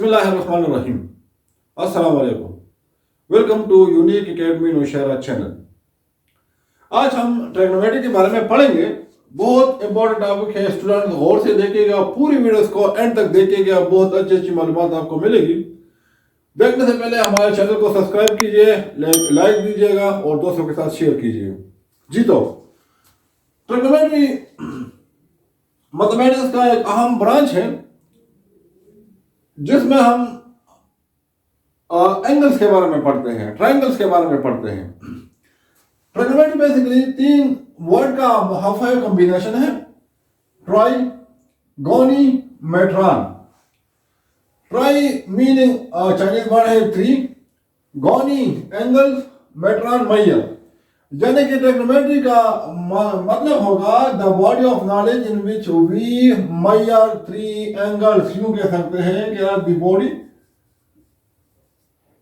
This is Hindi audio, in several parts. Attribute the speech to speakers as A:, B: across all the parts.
A: बिस्मिल्लाहिर्रहमानिर्रहीम। अस्सलाम वालेकुम। Welcome to unique academy Nowshera channel. आज हम ट्रिग्नोमेट्री के बारे में पढ़ेंगे। बहुत इंपॉर्टेंट टॉपिक है, स्टूडेंट गौर से देखिएगा, पूरी वीडियोस को एंड तक देखिएगा, बहुत अच्छी अच्छी मालूमात आपको मिलेगी। देखने से पहले हमारे चैनल को सब्सक्राइब कीजिए, लाइक दीजिएगा और दोस्तों के साथ शेयर कीजिए। जी तो ट्रिग्नोमेट्री मैथमेटिक्स का एक अहम ब्रांच है जिसमें हम एंगल्स के बारे में पढ़ते हैं, ट्रायंगल्स के बारे में पढ़ते हैं। ट्रिग्नोमेट्री बेसिकली तीन वर्ड का मुहाफा कॉम्बिनेशन है, tri, gonia, metron. Tri meaning Chinese word है three, gonia angles, metron measure. यानी कि ट्रिग्नोमेट्री का मतलब होगा the body of knowledge in which we measure three angles. यूं कह सकते हैं कि द बॉडी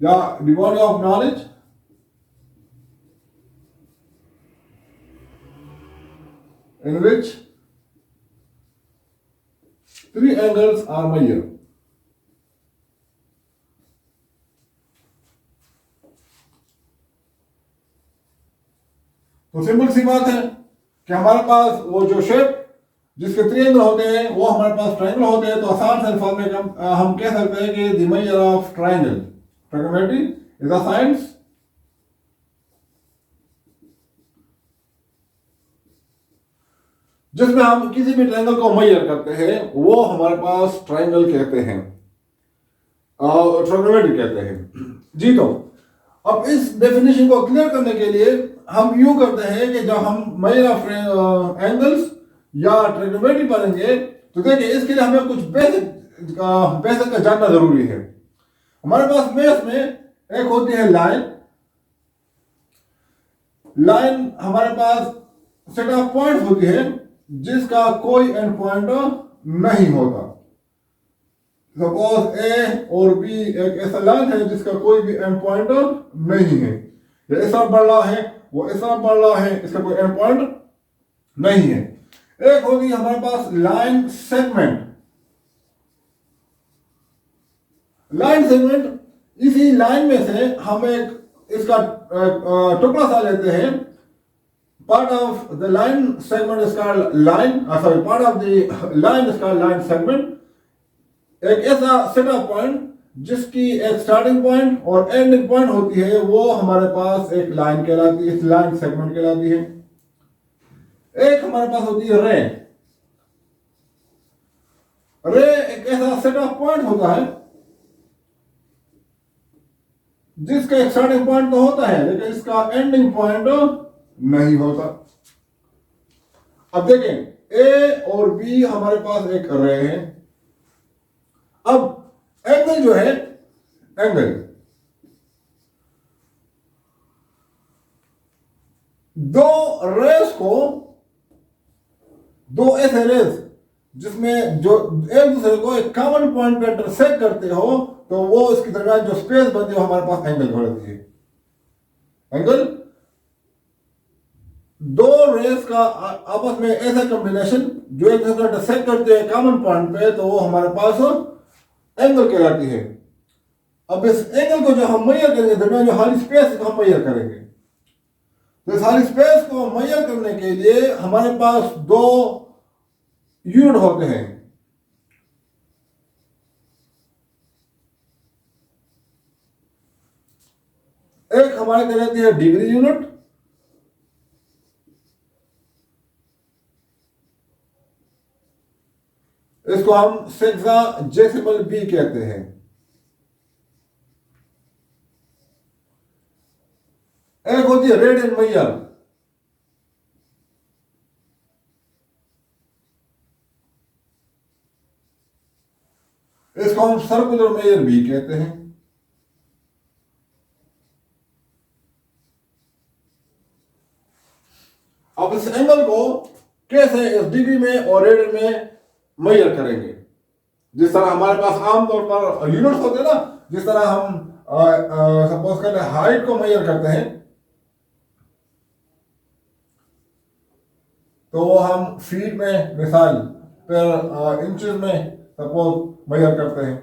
A: या the body of knowledge in which three angles are measured. तो सिंपल सी बात है कि हमारे पास वो जो शेप जिसके ट्रायंगल होते हैं वो हमारे पास ट्रायंगल होते हैं। तो आसान से अल्फाज में हम कह सकते हैं कि the measure of triangle. Trigonometry is a science जिसमें हम किसी भी ट्रायंगल को मेजर करते हैं, वो हमारे पास ट्रायंगल कहते हैं, ट्रिग्नोमेट्री कहते हैं। जी तो अब इस डेफिनेशन को क्लियर करने के लिए हम यूं करते हैं कि जब हम मेजर ऑफ एंगल्स या ट्रिग्नोमेट्री पढ़ेंगे तो देखिए इसके लिए हमें कुछ बेसिक का जानना जरूरी है। हमारे पास बेस में एक होती है लाइन। लाइन हमारे पास सेट ऑफ पॉइंट होती है जिसका कोई एंड पॉइंट नहीं होता। सपोज ए और बी एक ऐसा लाइन है जिसका कोई भी एंड पॉइंट नहीं है, ये ऐसा बढ़ रहा है, वो ऐसा बढ़ रहा है, इसका कोई एंड पॉइंट नहीं है। एक होगी हमारे पास लाइन सेगमेंट। लाइन सेगमेंट, इसी लाइन में से हम एक इसका टुकड़ा सा लेते हैं। Part of the line segment is called line, sorry, part of the line is called line segment. एक ऐसा सेट ऑफ पॉइंट जिसकी एक स्टार्टिंग पॉइंट और एंडिंग पॉइंट होती है, वो हमारे पास एक लाइन कहलाती है, इस लाइन सेगमेंट कहलाती है। एक हमारे पास होती है रे। रे एक ऐसा सेट ऑफ पॉइंट होता है जिसका एक स्टार्टिंग पॉइंट तो होता है लेकिन इसका एंडिंग पॉइंट नहीं होता। अब देखें, ए और बी हमारे पास एक रे है। अब एंगल जो है, एंगल दो रेस को, दो ऐसे रेस जिसमें जो एक दूसरे को एक कॉमन पॉइंट पे इंटरसेक्ट करते हो, तो वो इसके दरमियान जो स्पेस बनती है हमारे पास एंगल कहलाती है। एंगल दो रेस का आपस में ऐसा कॉम्बिनेशन जो एक दूसरे को इंटरसेक्ट करते हैं कॉमन पॉइंट पे, तो वो हमारे पास एंगल कहलाती है। अब इस एंगल को जो हम मेजर करेंगे, दरमियान जो खाली स्पेस को हम मेजर करेंगे, तो इस खाली स्पेस को मेजर करने के लिए हमारे पास दो यूनिट होते हैं। एक हमारे कहलाती है डिग्री यूनिट, इसको हम सेक्साजेसिमल भी कहते हैं। एक होती है रेडियन मैयर। इसको हम सर्कुलर मेजर भी कहते हैं। अब इस एंगल को कैसे इस डिग्री में और रेडियन में मेजर करेंगे? जिस तरह हमारे पास आमतौर पर यूनिट्स होते हैं ना, जिस तरह हम सपोज करते हैं हाइट को मेजर करते हैं, तो हम फीट में मिसाल पर इंचेस में सपोज मेजर करते हैं।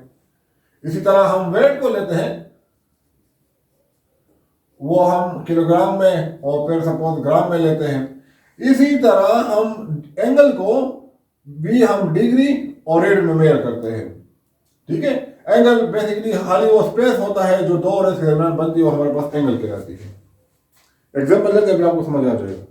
A: इसी तरह हम वेट को लेते हैं, वो हम किलोग्राम में और फिर सपोज ग्राम में लेते हैं। इसी तरह हम एंगल को भी हम डिग्री और रेड में मेजर करते हैं। ठीक है, एंगल बेसिकली खाली वो स्पेस होता है जो दो रेस के दरमियान बनती है, वो हमारे पास एंगल कहलाती है। एग्जाम्पल लेते हैं, आपको समझ आ जाएगा।